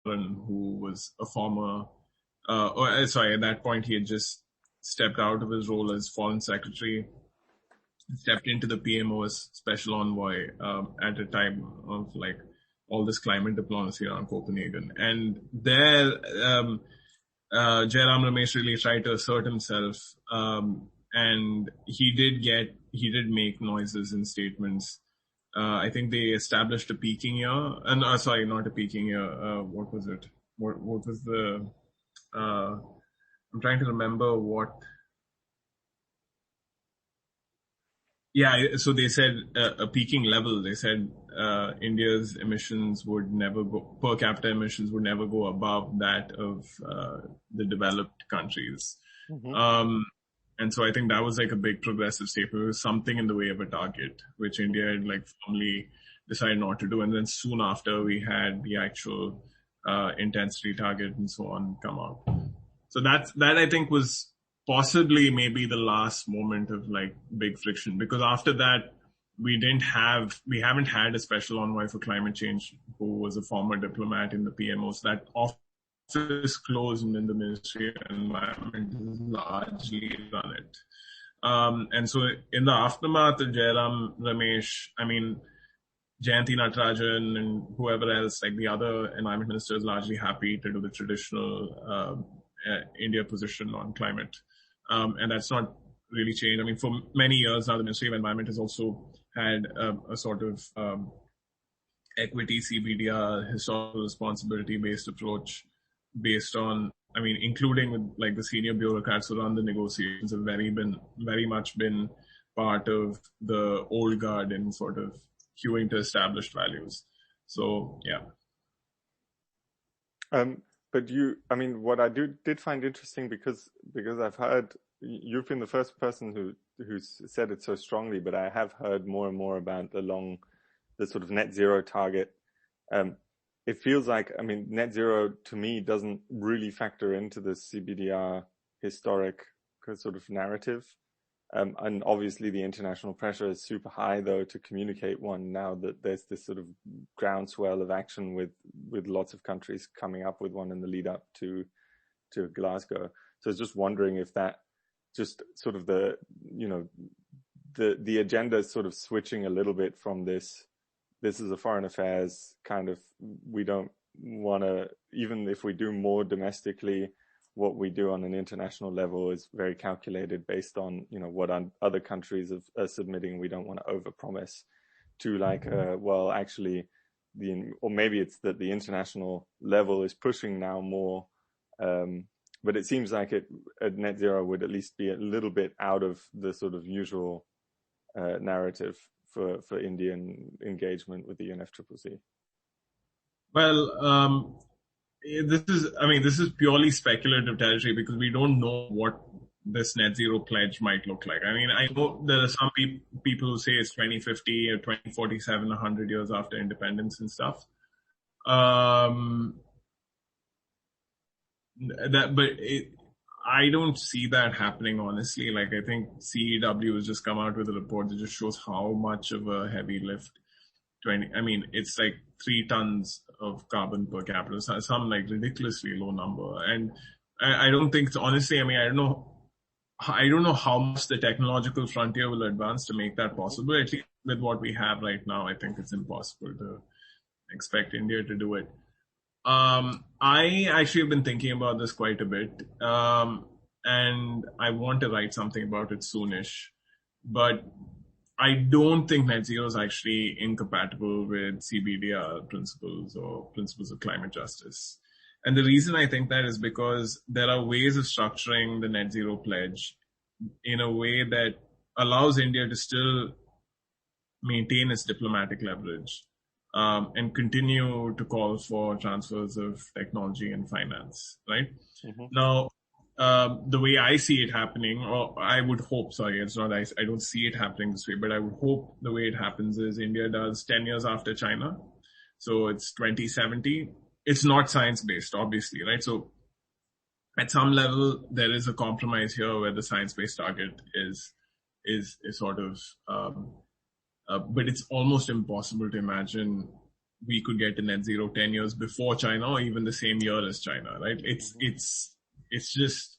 who was a former, at that point he had just stepped out of his role as foreign secretary, stepped into the PMO as special envoy at a time of like all this climate diplomacy around Copenhagen. And there, Jairam Ramesh really tried to assert himself, and he did make noises and statements. I think they established a peaking year, and sorry, not a peaking year. What was it? What was the? I'm trying to remember what. Yeah, so they said a peaking level. They said India's emissions would never go, per capita emissions would never go above that of the developed countries. Mm-hmm. And so I think that was like a big progressive statement. It was something in the way of a target, which India had like firmly decided not to do. And then soon after we had the actual intensity target and so on come out. So that I think was possibly maybe the last moment of like big friction, because after that we haven't had a special envoy for climate change who was a former diplomat in the PMO. So that office closed, and then the Ministry of Environment has largely run it. And so in the aftermath of Jairam Ramesh, I mean, Jayanti Natarajan and whoever else, like the other environment minister, is largely happy to do the traditional India position on climate. And that's not really changed. I mean, for many years now, the Ministry of Environment has also had a sort of equity CBDR, historical responsibility based approach based on, I mean, including with like the senior bureaucrats who run the negotiations have very much been part of the old guard in sort of hewing to established values. So, yeah. But what I did find interesting, because I've heard, you've been the first person who's said it so strongly, but I have heard more and more about the sort of net zero target. It feels like, I mean, net zero to me doesn't really factor into the CBDR historic sort of narrative. And obviously the international pressure is super high, though, to communicate one now that there's this sort of groundswell of action with lots of countries coming up with one in the lead up to Glasgow. So I was just wondering if that just sort of the agenda is sort of switching a little bit from this is a foreign affairs kind of, we don't want to, even if we do more domestically, what we do on an international level is very calculated based on, what other countries are submitting. We don't want to overpromise to like, well, actually or maybe it's that the international level is pushing now more. But it seems like at net zero would at least be a little bit out of the sort of usual narrative for Indian engagement with the UNFCCC. Well, this is purely speculative territory because we don't know what this net zero pledge might look like. I mean, I know there are some people who say it's 2050 or 2047, 100 years after independence and stuff. I don't see that happening, honestly. Like, I think CEW has just come out with a report that just shows how much of a heavy lift it's like 3 tons of carbon per capita, some like ridiculously low number. And I don't think, honestly, I mean, I don't know how much the technological frontier will advance to make that possible. At least with what we have right now, I think it's impossible to expect India to do it. I actually have been thinking about this quite a bit, and I want to write something about it soonish, but I don't think net zero is actually incompatible with CBDR principles or principles of climate justice. And the reason I think that is because there are ways of structuring the net zero pledge in a way that allows India to still maintain its diplomatic leverage, and continue to call for transfers of technology and finance, right? Mm-hmm. Now, the way I see it happening, or I would hope, it's not, I don't see it happening this way, but I would hope the way it happens is India does 10 years after China. So it's 2070. It's not science-based, obviously, right? So at some level, there is a compromise here where the science-based target is sort of, but it's almost impossible to imagine we could get to net zero 10 years before China or even the same year as China, right? It's just,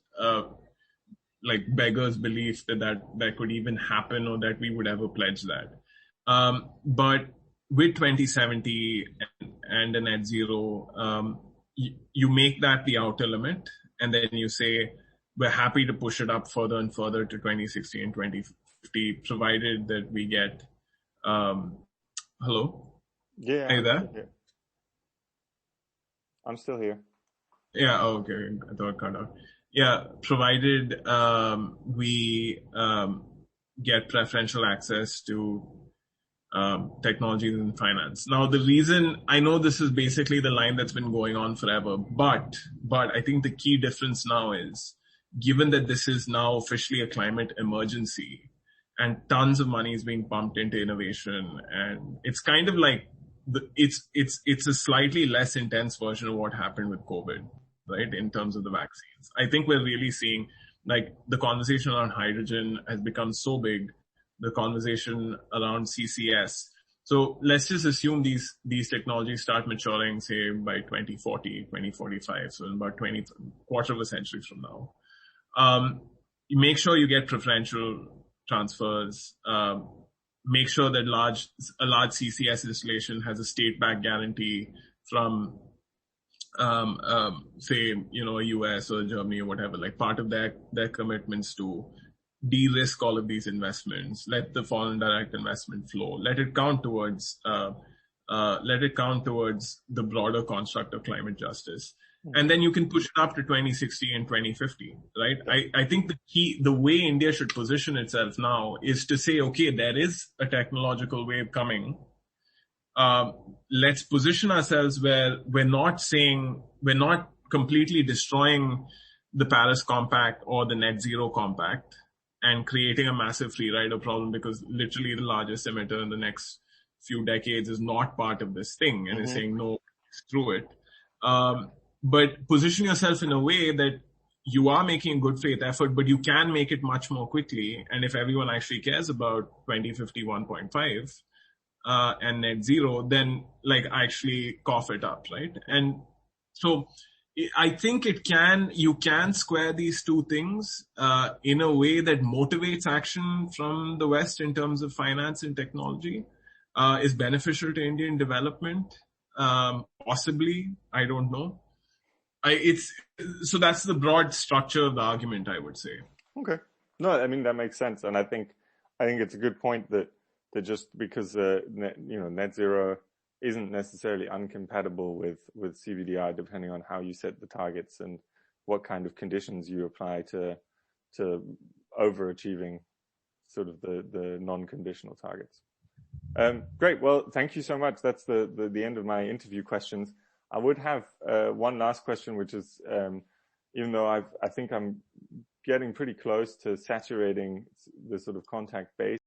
like beggars belief that could even happen or that we would ever pledge that. But with 2070 and a net zero, you make that the outer limit, and then you say, we're happy to push it up further and further to 2060 and 2050, provided that we get, hello? Yeah. Are you there? I'm still here. Yeah, oh, okay. I thought it cut out. Yeah, provided we get preferential access to technologies in finance. Now, the reason, I know this is basically the line that's been going on forever, but I think the key difference now is, given that this is now officially a climate emergency and tons of money is being pumped into innovation, and it's kind of like it's a slightly less intense version of what happened with COVID, right? In terms of the vaccines, I think we're really seeing, like, the conversation around hydrogen has become so big, the conversation around CCS. So let's just assume these technologies start maturing, say, by 2040, 2045. So in about quarter of a century from now. You make sure you get preferential transfers, make sure that a large CCS installation has a state-backed guarantee from, say, US or Germany or whatever, like part of their commitments to de-risk all of these investments, let the foreign direct investment flow, let it count towards the broader construct of climate justice. And then you can push it up to 2060 and 2050, right? I think the way India should position itself now is to say, okay, there is a technological wave coming. Let's position ourselves where we're not completely destroying the Paris Compact or the Net Zero Compact and creating a massive free rider problem, because literally the largest emitter in the next few decades is not part of this thing and is saying no, screw it. But position yourself in a way that you are making a good faith effort, but you can make it much more quickly. And if everyone actually cares about 2050 1.5 and net zero, then like actually cough it up, right? And so I think you can square these two things in a way that motivates action from the West in terms of finance and technology, is beneficial to Indian development, possibly, I don't know. So that's the broad structure of the argument, I would say. Okay. No, I mean, that makes sense. And I think it's a good point that just because, net zero isn't necessarily incompatible with CVDI, depending on how you set the targets and what kind of conditions you apply to overachieving sort of the non-conditional targets. Great. Well, thank you so much. That's the end of my interview questions. I would have one last question, which is, even though I think I'm getting pretty close to saturating the sort of contact base